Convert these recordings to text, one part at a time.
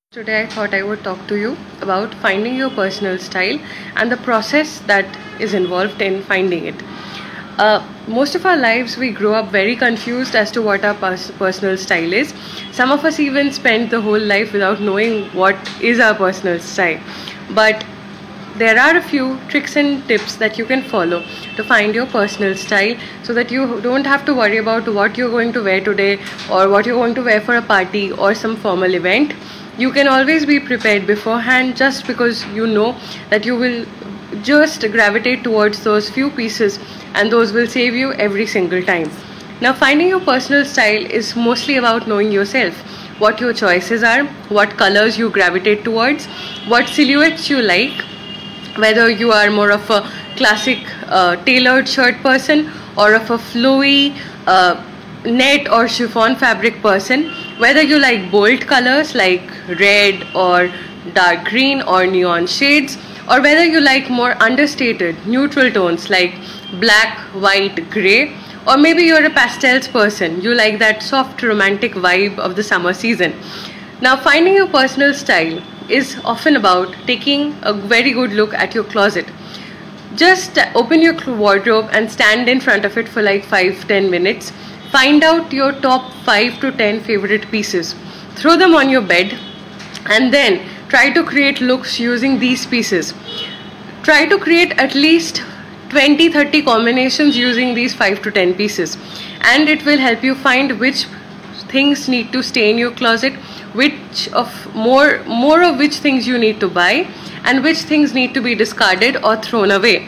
Today I thought I would talk to you about finding your personal style and the process that is involved in finding it. Most of our lives we grow up very confused as to what our personal style is. Some of us even spend the whole life without knowing what is our personal style. But there are a few tricks and tips that you can follow to find your personal style so that you don't have to worry about what you're going to wear today or what you're going to wear for a party or some formal event. You can always be prepared beforehand just because you know that you will just gravitate towards those few pieces and those will save you every single time. Now, finding your personal style is mostly about knowing yourself, what your choices are, what colors you gravitate towards, what silhouettes you like, whether you are more of a classic tailored shirt person or of a flowy net or chiffon fabric person, whether you like bold colors like red or dark green or neon shades, or whether you like more understated neutral tones like black, white, grey, or maybe you're a pastels person, you like that soft romantic vibe of the summer season. Now, finding your personal style is often about taking a very good look at your closet. Just open your wardrobe and stand in front of it for like 5-10 minutes. Find out your top 5 to 10 favorite pieces. Throw them on your bed and then try to create looks using these pieces. Try to create at least 20-30 combinations using these 5 to 10 pieces, and it will help you find which things need to stay in your closet, more of which things you need to buy, and which things need to be discarded or thrown away.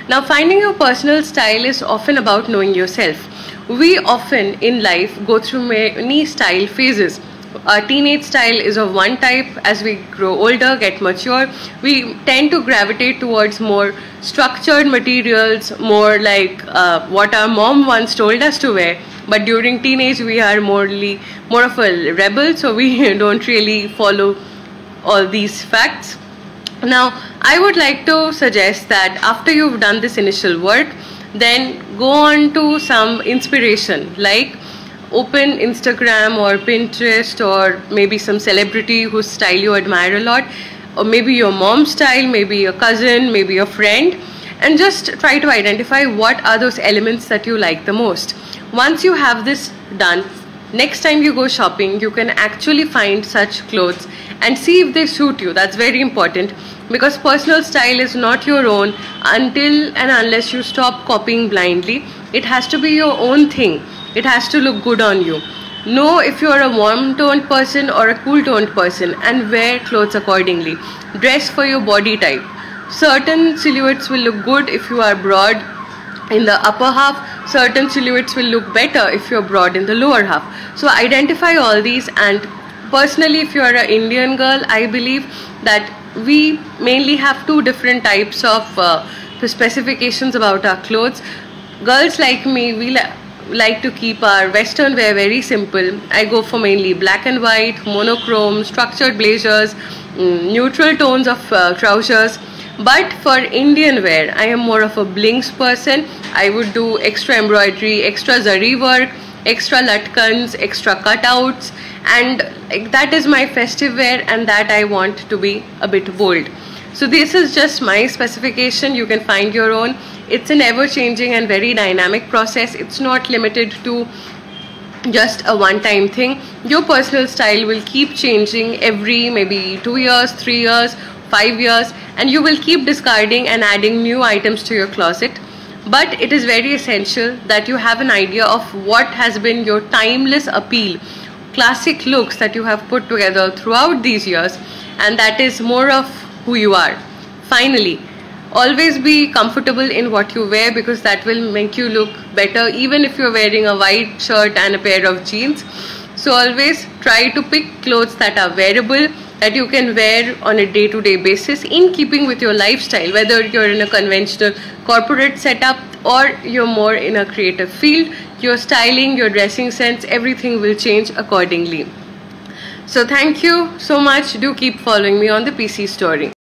Now, finding your personal style is often about knowing yourself. We often in life go through many style phases. Our teenage style is of one type. As we grow older, get mature, we tend to gravitate towards more structured materials, more like what our mom once told us to wear. But during teenage, we are more of a rebel, so we don't really follow all these facts. Now, I would like to suggest that after you've done this initial work, then go on to some inspiration, like open Instagram or Pinterest or maybe some celebrity whose style you admire a lot, or maybe your mom's style, maybe a cousin, maybe a friend, and just try to identify what are those elements that you like the most. Once you have this done, next time you go shopping, you can actually find such clothes and see if they suit you. That's very important, because personal style is not your own until and unless you stop copying blindly. It has to be your own thing. It has to look good on you. Know if you're a warm toned person or a cool toned person and wear clothes accordingly. Dress for your body type. Certain silhouettes will look good if you are broad in the upper half. Certain silhouettes will look better if you're broad in the lower half. So identify all these. And personally, if you're an Indian girl, I believe that we mainly have two different types of specifications about our clothes. Girls like me, we like to keep our western wear very simple. I go for mainly black and white, monochrome, structured blazers, neutral tones of trousers. But for Indian wear, I am more of a blinks person. I would do extra embroidery, extra zari work, extra latkans, extra cutouts, and that is my festive wear, and that I want to be a bit bold. So this is just my specification. You can find your own. It's an ever-changing and very dynamic process. It's not limited to just a one-time thing. Your personal style will keep changing every maybe 2 years, 3 years, 5 years, and you will keep discarding and adding new items to your closet. But it is very essential that you have an idea of what has been your timeless appeal, classic looks that you have put together throughout these years, and that is more of who you are. Finally, always be comfortable in what you wear, because that will make you look better even if you're wearing a white shirt and a pair of jeans. So always try to pick clothes that are wearable, that you can wear on a day-to-day basis in keeping with your lifestyle, whether you're in a conventional corporate setup or you're more in a creative field. Your styling, your dressing sense, everything will change accordingly. So thank you so much. Do keep following me on the PC Story.